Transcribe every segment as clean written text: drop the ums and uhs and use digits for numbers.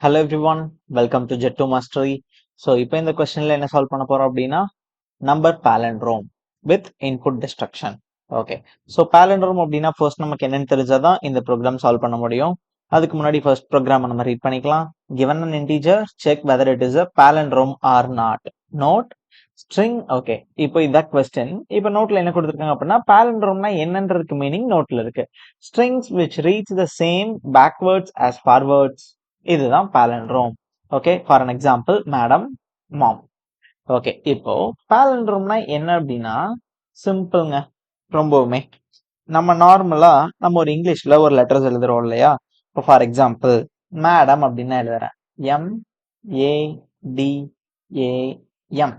Hello everyone, welcome to Jet2 Mastery. So இப்போ இந்த கொஸ்டின்ல என்ன சால்வ் பண்ண போறோம் அப்படின்னா number palindrome with input destruction. Okay, so palindrome அப்படின்னா ஃபர்ஸ்ட் நமக்கு என்னன்னு தெரிஞ்சாதான் இந்த ப்ரோக்ராம் சால்வ் பண்ண முடியும். அதுக்கு முன்னாடி ஃபர்ஸ்ட் ப்ரோக்ராம் நம்ம ரீட் பண்ணிக்கலாம். Given an integer, check whether it is a palindrome or not. Note string. Okay, இப்போ இதான் கொஸ்டின். இப்போ நோட்ல என்ன கொடுத்துருக்காங்க அப்படின்னா palindromeனா என்னன்றதுக்கு மீனிங் நோட்ல இருக்கு. Strings which reads the same backwards as forwards. இதுதான் palindrome. Okay, for an example madam, ma'am. Okay, இப்போ palindromeனா என்ன அப்படின்னா சிம்பிள்ங்க, ரொம்பவுமே. நம்ம நார்மலா நம்ம ஒரு இங்கிலீஷ்ல ஒரு லெட்டர்ஸ் எழுதுறோம் இல்லையா? இப்போ ஃபார் எக்ஸாம்பிள் மேடம் அப்படின்னு எழுதுறேன், MADAM.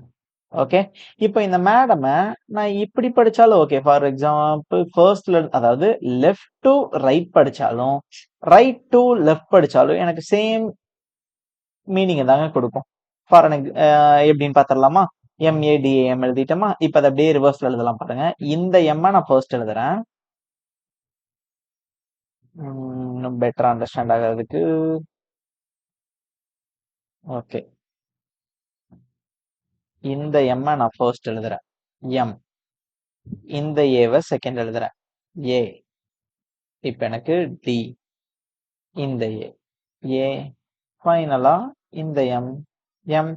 ஓகே, இப்போ இந்த மேடமை நான் இப்படி படிச்சாலும் ஓகே. ஃபார் எக்ஸாம்பிள் ஃபர்ஸ்ட்ல அதாவது லெஃப்ட் டு ரைட் படிச்சாலும் ரைட் டு லெஃப்ட் படிச்சாலும் எனக்கு சேம் மீனிங் தாங்க கொடுக்கும். ஃபார் எப்படின்னு பாத்திரலாமா? MADAM எழுதிட்டோமா? இப்ப அதை அப்படியே ரிவர்ஸ்ல எழுதலாம் பாருங்க. இந்த எம் நான் ஃபர்ஸ்ட் எழுதுறேன், இன்னும் பெட்டரா அண்டர்ஸ்டாண்ட் ஆகிறதுக்கு. ஓகே, இந்த எம் நான் ஃபர்ஸ்ட் எழுதுறேன், எம். இந்த ஏவை செகண்ட் எழுதுறேன், ஏ. இப்ப எனக்கு டி, இந்த ஏ, ஃபைனலா இந்த எம், எம்.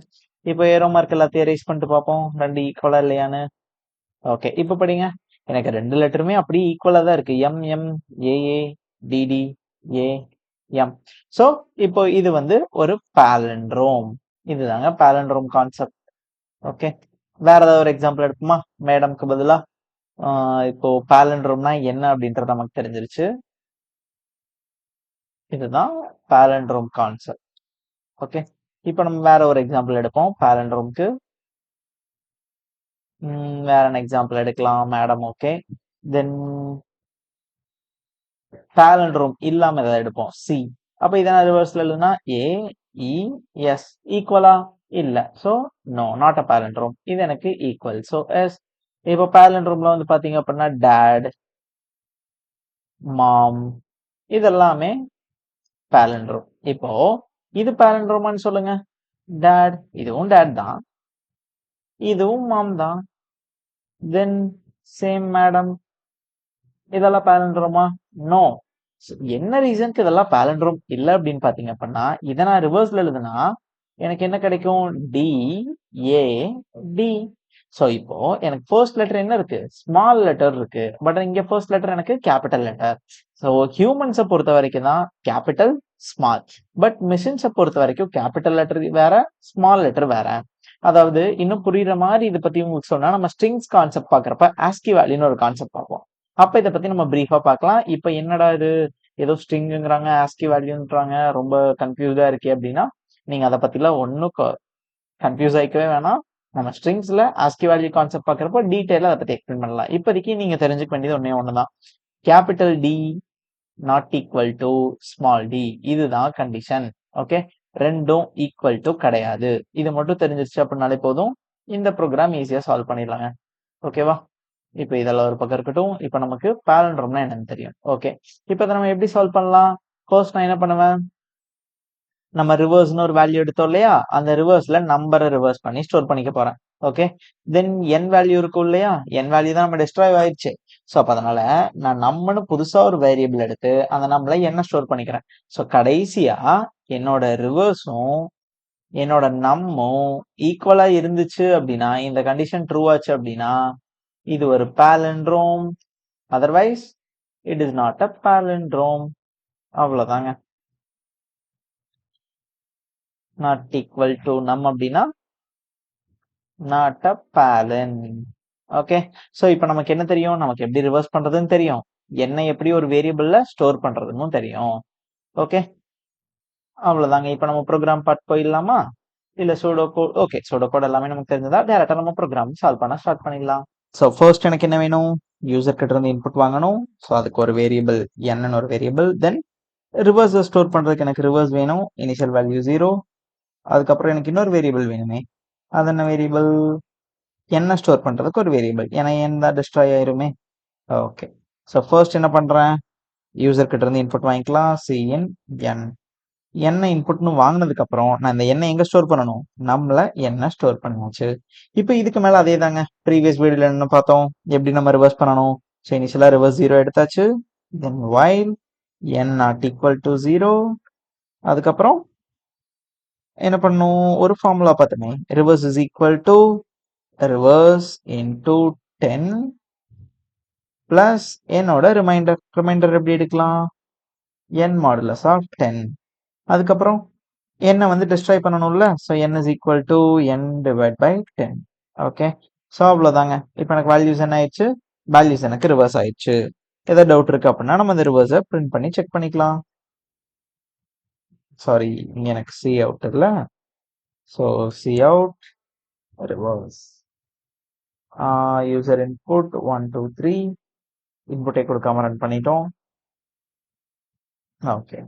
இப்போ ஏரோ மார்க் எல்லாத்தையும் எரேஸ் பண்ணிட்டு பார்ப்போம், ரெண்டு ஈக்குவலா இல்லையான்னு. ஓகே, இப்போ படிங்க. எனக்கு ரெண்டு லெட்டருமே அப்படியே ஈக்குவலா தான் இருக்கு, MMAA DD AM. ஸோ இப்போ இது வந்து ஒரு palindrome. இதுதாங்க palindrome கான்செப்ட். ஓகே, வேற ஏதாவது ஒரு எக்ஸாம்பிள் எடுப்போமா? மேடம்க்கு பதிலா இப்போ palindromeனா என்ன அப்படின்றது நமக்கு தெரிஞ்சிருச்சு. இதுதான் palindrome கான்செப்ட். ஓகே, இப்போ நம்ம வேற ஒரு எக்ஸாம்பிள் எடுப்போம் palindromeக்கு. வேற என்ன எக்ஸாம்பிள் எடுக்கலாம்? மேடம். ஓகே, தென் palindrome இல்லாம ஏதாவது எடுப்போம், சி. அப்ப இதை நான் ரிவர்ஸ்ல எழுதுனா AES ஈக்குவலா இல்ல, so no, not a palindrome. இது எனக்கு ஈக்குவல், சோ எஸ். இப்போ palindromeல வந்து பாத்தீங்க அப்படின்னா டேட், மாம், இதெல்லாமே palindrome. இப்போ இது palindromeன்னு சொல்லுங்க. டேட், இதுவும் டேட் தான், இதுவும் மாம் தான். தென் சேம் மேடம், இதெல்லாம் palindrome-ஆ? நோ. என்ன ரீசனுக்கு இதெல்லாம் palindrome இல்ல அப்படின்னு பாத்தீங்க அப்படின்னா, இதை நான் ரிவர்ஸ்ல எழுதுனா எனக்கு என்ன கிடைக்கும்? DAD. சோ இப்போ எனக்கு ஃபர்ஸ்ட் லெட்டர் என்ன இருக்கு? ஸ்மால் லெட்டர் இருக்கு. பட் இங்க ஃபர்ஸ்ட் லெட்டர் எனக்கு கேபிட்டல் லெட்டர். சோ ஹியூமன்ஸை பொறுத்த வரைக்கும் தான் கேபிட்டல், ஸ்மால். பட் மிஷின்ஸை பொறுத்த வரைக்கும் கேபிட்டல் லெட்டர் வேற, ஸ்மால் லெட்டர் வேற. அதாவது இன்னும் புரியுற மாதிரி இதை பத்தி உங்களுக்கு சொன்னா, நம்ம ஸ்ட்ரிங்ஸ் கான்செப்ட் பாக்குறப்ப ஆஸ்கி வேல்யூன்னு ஒரு கான்செப்ட் பார்ப்போம். அப்ப இதை பத்தி நம்ம பிரீஃபா பார்க்கலாம். இப்ப என்னடா இது, ஏதோ ஸ்ட்ரிங்கிறாங்க, ஆஸ்கி வேல்யூன்றாங்க, ரொம்ப கன்ஃபியூஸா இருக்கே அப்படின்னா, நீங்க அதை பத்திலாம் ஒன்னும் கன்ஃபியூஸ் ஆயிக்கவே வேணாம். நம்ம ஸ்ட்ரிங்ஸ்ல ஆஸ்கி வேல்யூ கான்செப்ட் பாக்குறப்ப டீடைலா அதை பத்தி எக்ஸ்பிளைன் பண்ணலாம். இப்போதைக்கு நீங்க தெரிஞ்சுக்க வேண்டியது ஒன்னே ஒண்ணுதான், capital T not equal to small T. இதுதான் கண்டிஷன். ஓகே, ரெண்டும் ஈக்குவல் டு கிடையாது. இது மட்டும் தெரிஞ்சிருச்சு அப்படின்னாலே போதும், இந்த ப்ரோக்ராம் ஈஸியா சால்வ் பண்ணிடலாங்க. ஓகேவா? இப்போ இதெல்லாம் ஒரு பக்கம் இருக்கட்டும். இப்போ நமக்கு palindromeனா என்னன்னு தெரியும். ஓகே, இப்போ இதை நம்ம எப்படி சால்வ் பண்ணலாம்? ஃபர்ஸ்ட் நான் என்ன பண்ணுவேன், நம்ம ரிவர்ஸ்னு ஒரு வேல்யூ எடுத்தோம் இல்லையா? அந்த ரிவர்ஸ்ல நம்பரை ரிவர்ஸ் பண்ணி ஸ்டோர் பண்ணிக்க போறேன். ஓகே, தென் n வேல்யூ இருக்கும் இல்லையா? n வேல்யூ தான் நம்ம டிஸ்ட்ராய் ஆயிடுச்சு. ஸோ அப்போ அதனால நான் நம்மன்னு புதுசா ஒரு வேரியபிள் எடுத்து அந்த நம்மள என்ன ஸ்டோர் பண்ணிக்கிறேன். ஸோ கடைசியா என்னோட ரிவர்ஸும் என்னோட நம்மும் ஈக்குவலா இருந்துச்சு அப்படின்னா, இந்த கண்டிஷன் ட்ரூ ஆச்சு அப்படின்னா இது ஒரு palindrome. Otherwise it is not a palindrome. அவ்வளவுதாங்க. நாட் ஈக்குவல் டு நம் அப்படின்னா not a palin. Okay, so இப்போ நமக்கு என்ன தெரியும்? நமக்கு எப்படி ரிவர்ஸ் பண்றதுன்னு தெரியும், என்ன எப்படி ஒரு வேரியபிள்ல ஸ்டோர் பண்றதுன்னு தெரியும். ஓகே, அவ்வளவுதாங்க. இப்போ நம்ம ப்ரோக்ராம் பார்ட் போயிடலாமா? இல்ல pseudo code? Okay, pseudo code எல்லாமே நமக்கு தெரிஞ்சதா, டைரக்டா நம்ம ப்ரோக்ராம் சால்வ் பண்ண ஸ்டார்ட் பண்ணிடலாம். ஸோ ஃபர்ஸ்ட் எனக்கு என்ன வேணும்? யூசர் கிட்ட இருந்து இன்புட் வாங்கணும். ஸோ அதுக்கு ஒரு வேரியபிள் என்னன்னு ஒரு வேரியபிள். தென் ரிவர்ஸ் ஸ்டோர் பண்றதுக்கு எனக்கு ரிவர்ஸ் வேணும், இனிஷியல் வேல்யூ 0. அதுக்கப்புறம் எனக்கு இன்னொரு வேரியபிள் வேணுமே, அது என்ன வேரியபிள்? என்ன ஸ்டோர் பண்றதுக்கு ஒரு வேரியபிள், ஏன்னா என்ன டிஸ்ட்ராய் ஆயிருமே. ஓகே, ஸோ ஃபர்ஸ்ட் என்ன பண்றேன், யூசர் கிட்ட இருந்து இன்புட் வாங்கிக்கலாம், cin n. என்ன இன்புட்னு வாங்கினதுக்கு அப்புறம் நான் இந்த எண்ணை எங்க ஸ்டோர் பண்ணணும்? நம்மள என்ன ஸ்டோர் பண்ணியாச்சு. இப்போ இதுக்கு மேல அதே தாங்க. ப்ரீவியஸ் வீடியோல என்ன பார்த்தோம்? எப்படி நம்ம ரிவர்ஸ் பண்ணணும்? ஸோ இனிஷியலா ரிவர்ஸ் 0 எடுத்தாச்சு. Then while n not equal to 0. அதுக்கப்புறம் என்ன பண்ணும்? ஒரு ஃபார்முலா பார்த்தோமே. Reverse is equal to reverse into 10 plus என்னோட ரிமைண்டர் எப்படி எடுக்கலாம்? n modulus of 10. அதுக்கப்புறம் n வந்து டிஸ்ட்ராய் பண்ணணும்ல. So n is equal to n divide by 10. Okay. So அவ்வளோதாங்க. இப்போ எனக்கு வேல்யூஸ் என்ன ஆயிடுச்சு? வேல்யூஸ் எனக்கு ரிவர்ஸ் ஆயிடுச்சு. ஏதாவது டவுட் இருக்கு அப்படின்னா நம்ம இந்த ரிவர்ஸை பிரிண்ட் பண்ணி செக் பண்ணிக்கலாம். சாரி, இங்க எனக்கு சி அவுட் இல்ல. So C out reverse user input 1 2 3 இன்புட்டை கொடுக்காம ரன் பண்ணிட்டோம். ஓகே,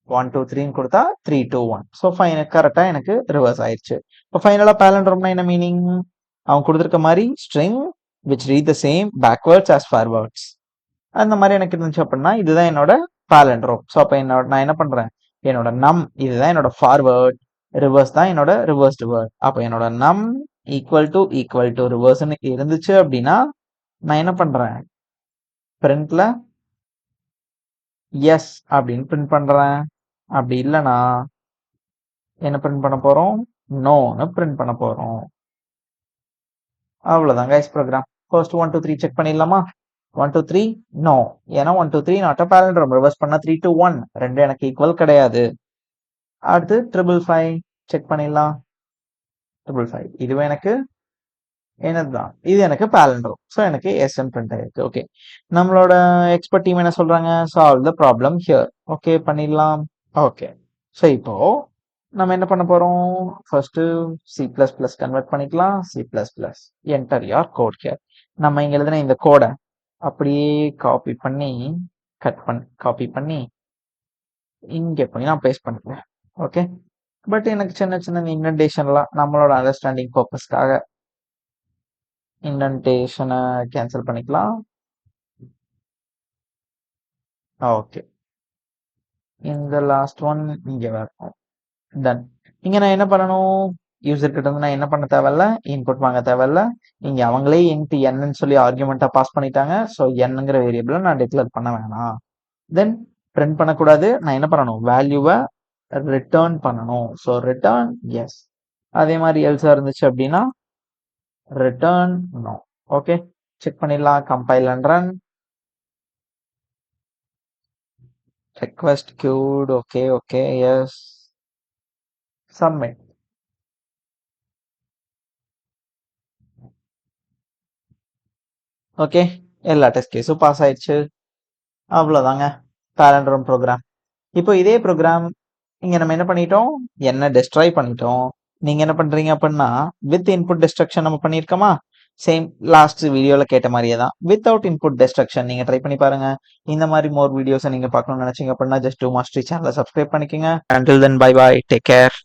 1 2 3 கொடுத்தா 3 2 1. ஸோ கரெக்டா எனக்கு ரிவர்ஸ் ஆயிடுச்சு. இப்போ ஃபைனலா பேலண்ட்ரோம்னா என்ன மீனிங்? அவன் கொடுத்துருக்க மாதிரி string which read the same backwards as forwards அந்த மாதிரி எனக்கு இருந்துச்சு அப்படின்னா இதுதான் என்னோட பேலண்ட்ரோம். ஸோ அப்போ நான் என்ன பண்றேன்? என்னோட நம் இதுதான் என்னோட ஃபார்வர்ட், ரிவர்ஸ் தான் என்னோட ரிவர்ஸ்டு வேர்ட். அப்போ என்னோட நம் ஈக்குவல் டு ரிவர்ஸ்னு இருந்துச்சு அப்படின்னா நான் என்ன பண்றேன்? பிரிண்ட்ல எஸ் அப்படின்னு பிரிண்ட் பண்றேன். அப்படி இல்லைன்னா என்ன பிரிண்ட் பண்ண போறோம்? நோன்னு பிரிண்ட் பண்ண போறோம். அவ்வளவுதான் கைஸ் ப்ரோக்ராம். ஃபர்ஸ்ட் 1 2 3 செக் பண்ணிடலாமா? 1 2 3 நோ. ஏன்னா 1 2 3 நாட் அ பேலண்ட்ரோம். ரிவர்ஸ் பண்ணா 3 2 1 ரெண்டு எனக்கு ஈக்குவல் கிடையாது. அடுத்து 555 செக் பண்ணிடலாம். 555 இதுவே எனக்கு என்னதுதான், இது எனக்கு பேலண்ட்ரோம். ஸோ எனக்கு எஸ்என் பிரிண்ட் ஆயிருக்கு. ஓகே, நம்மளோட எக்ஸ்பர்ட் டீம் என்ன சொல்றாங்க? Solve the problem here. Okay, பண்ணிடலாம். ஓகே, ஸோ இப்போ நம்ம என்ன பண்ண போறோம்? First C plus plus convert பண்ணிக்கலாம். சி பிளஸ் பிளஸ் என்டர் யார் கோட் ஹியர். நம்ம இங்க எழுதின இந்த கோடை அப்படியே காப்பி பண்ணி காப்பி பண்ணி இங்க போய் நான் பேஸ்ட் பண்ணிக்கிறேன். ஓகே, பட் எனக்கு சின்ன சின்ன இன்டென்டேஷன்லாம் நம்மளோட அண்டர்ஸ்டாண்டிங் பர்பஸ்க்காக இன்டென்டேஷனை கேன்சல் பண்ணிக்கலாம். ஓகே, இந்த லாஸ்ட் ஒன் இங்க வரணும். டன். இங்க நான் என்ன பண்ணணும்? யூசர் கிட்ட இருந்து நான் என்ன பண்ண தேவையில்ல, இன்புட் வாங்க தேவையில்ல. இங்க அவங்களே இன்ட் என்னன்னு சொல்லி ஆர்குமெண்ட்டா பாஸ் பண்ணிட்டாங்க. ஸோ என்னங்கிற வேரியபிளை நான் டிக்ளேர் பண்ண வேணாம். தென் பிரிண்ட் பண்ணக்கூடாது. நான் என்ன பண்ணணும்? வேல்யூவை ரிட்டர்ன் பண்ணணும். So return yes. அதே மாதிரி எல்ஸா இருந்துச்சு அப்படின்னா ரிட்டர்ன் நோ. ஓகே, செக் பண்ணிடலாம். Compile and run. Request queued. Okay okay yes. Submit. Okay, எல்லா டெஸ்ட் கேஸும் பாஸ் ஆயிடுச்சு. அவ்வளோதாங்க பேலண்ட்ரோம் ப்ரோக்ராம். இப்போ இதே ப்ரோக்ராம் இங்க நம்ம என்ன பண்ணிட்டோம்? என்ன டெஸ்ட்ராய் பண்ணிட்டோம். நீங்க என்ன பண்றீங்க அப்படின்னா வித் இன்புட் டெஸ்ட்ரக்ஷன் நம்ம பண்ணியிருக்கோமா? சேம் லாஸ்ட் வீடியோல கேட்ட மாதிரியே தான் வித்தவுட் இன்புட் டெஸ்ட்ரக்ஷன் நீங்க ட்ரை பண்ணி பாருங்க. இந்த மாதிரி மோர் வீடியோஸை நீங்க பார்க்கணும்னு நினைச்சீங்க அப்படின்னா ஜஸ்ட் டூ மாஸ்டரி சேனலை சப்ஸ்கிரைப் பண்ணிக்கோங்க. Until then bye bye, take care.